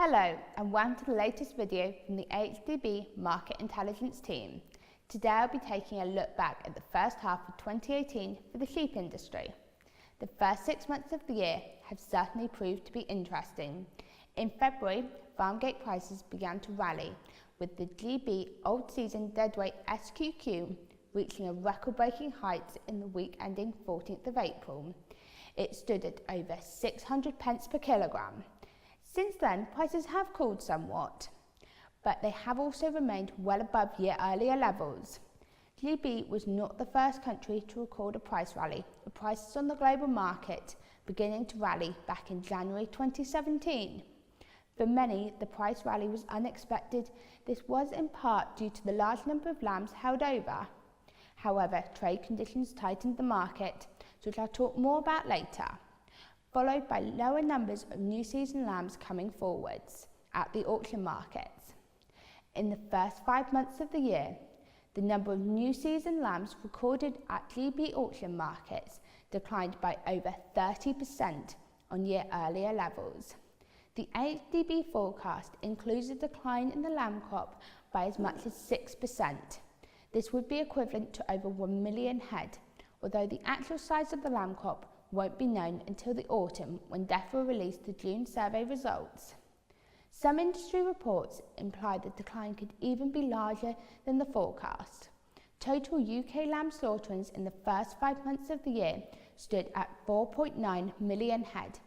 Hello and welcome to the latest video from the HDB Market Intelligence team. Today I'll be taking a look back at the first half of 2018 for the sheep industry. The first 6 months of the year have certainly proved to be interesting. In February, farm gate prices began to rally, with the GB Old Season Deadweight SQQ reaching a record-breaking height in the week ending 14th of April. It stood at over 600 pence per kilogram. Since then, prices have cooled somewhat, but they have also remained well above year earlier levels. GB was not the first country to record a price rally, with prices on the global market beginning to rally back in January 2017. For many, the price rally was unexpected. This was in part due to the large number of lambs held over. However, trade conditions tightened the market, which I'll talk more about later, followed by lower numbers of new season lambs coming forwards at the auction markets. In the first 5 months of the year, the number of new season lambs recorded at GB auction markets declined by over 30% on year earlier levels. The HDB forecast includes a decline in the lamb crop by as much as 6%. This would be equivalent to over 1 million head, although the actual size of the lamb crop won't be known until the autumn, when DEFRA released the June survey results. Some industry reports imply the decline could even be larger than the forecast. Total UK lamb slaughterings in the first 5 months of the year stood at 4.9 million head,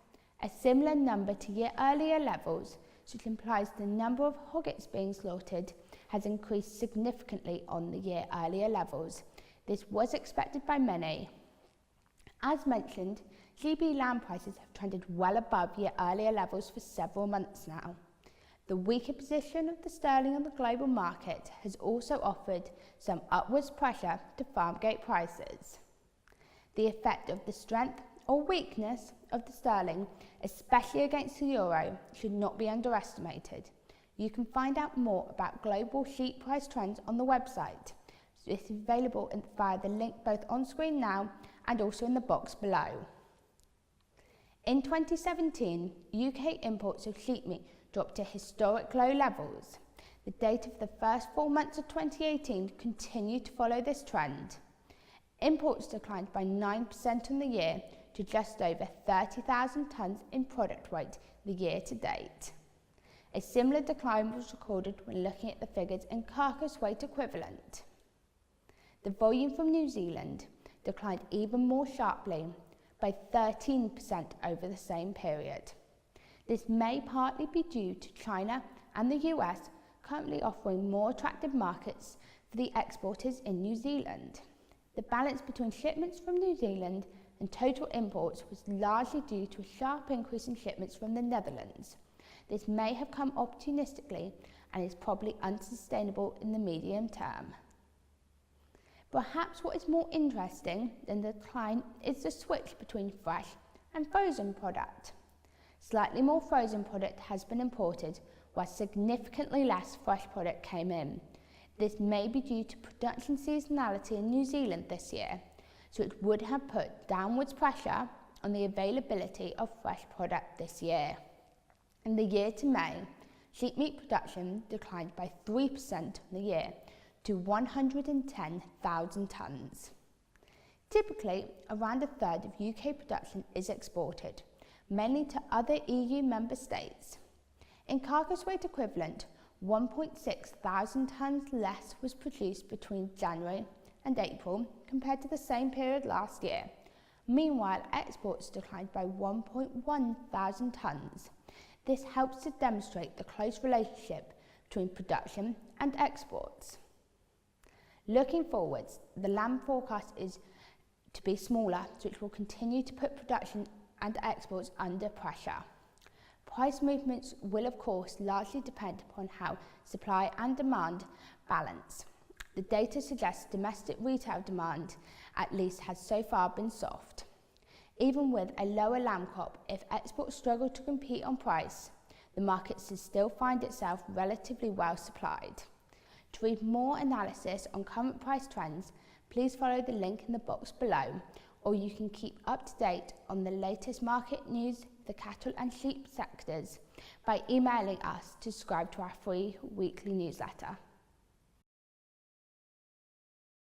a similar number to year earlier levels, which implies the number of hoggets being slaughtered has increased significantly on the year earlier levels. This was expected by many. As mentioned, GB lamb prices have trended well above year earlier levels for several months now. The weaker position of the sterling on the global market has also offered some upwards pressure to farm gate prices. The effect of the strength or weakness of the sterling, especially against the euro, should not be underestimated. You can find out more about global sheep price trends on the website. This is available via the link both on screen now and also in the box below. In 2017, UK imports of sheep meat dropped to historic low levels. The data for the first 4 months of 2018 continued to follow this trend. Imports declined by 9% on the year to just over 30,000 tonnes in product weight the year to date. A similar decline was recorded when looking at the figures in carcass weight equivalent. The volume from New Zealand declined even more sharply, by 13% over the same period. This may partly be due to China and the US currently offering more attractive markets for the exporters in New Zealand. The balance between shipments from New Zealand and total imports was largely due to a sharp increase in shipments from the Netherlands. This may have come opportunistically and is probably unsustainable in the medium term. Perhaps what is more interesting than the decline is the switch between fresh and frozen product. Slightly more frozen product has been imported, while significantly less fresh product came in. This may be due to production seasonality in New Zealand this year, so it would have put downwards pressure on the availability of fresh product this year. In the year to May, sheep meat production declined by 3% on the year, to 110,000 tonnes. Typically, around a third of UK production is exported, mainly to other EU member states. In carcass weight equivalent, 1.6 thousand tonnes less was produced between January and April compared to the same period last year. Meanwhile, exports declined by 1.1 thousand tonnes. This helps to demonstrate the close relationship between production and exports. Looking forwards, the lamb forecast is to be smaller, which will continue to put production and exports under pressure. Price movements will of course largely depend upon how supply and demand balance. The data suggests domestic retail demand at least has so far been soft. Even with a lower lamb crop, if exports struggle to compete on price, the market should still find itself relatively well supplied. To read more analysis on current price trends, please follow the link in the box below, or you can keep up to date on the latest market news, the cattle and sheep sectors, by emailing us to subscribe to our free weekly newsletter.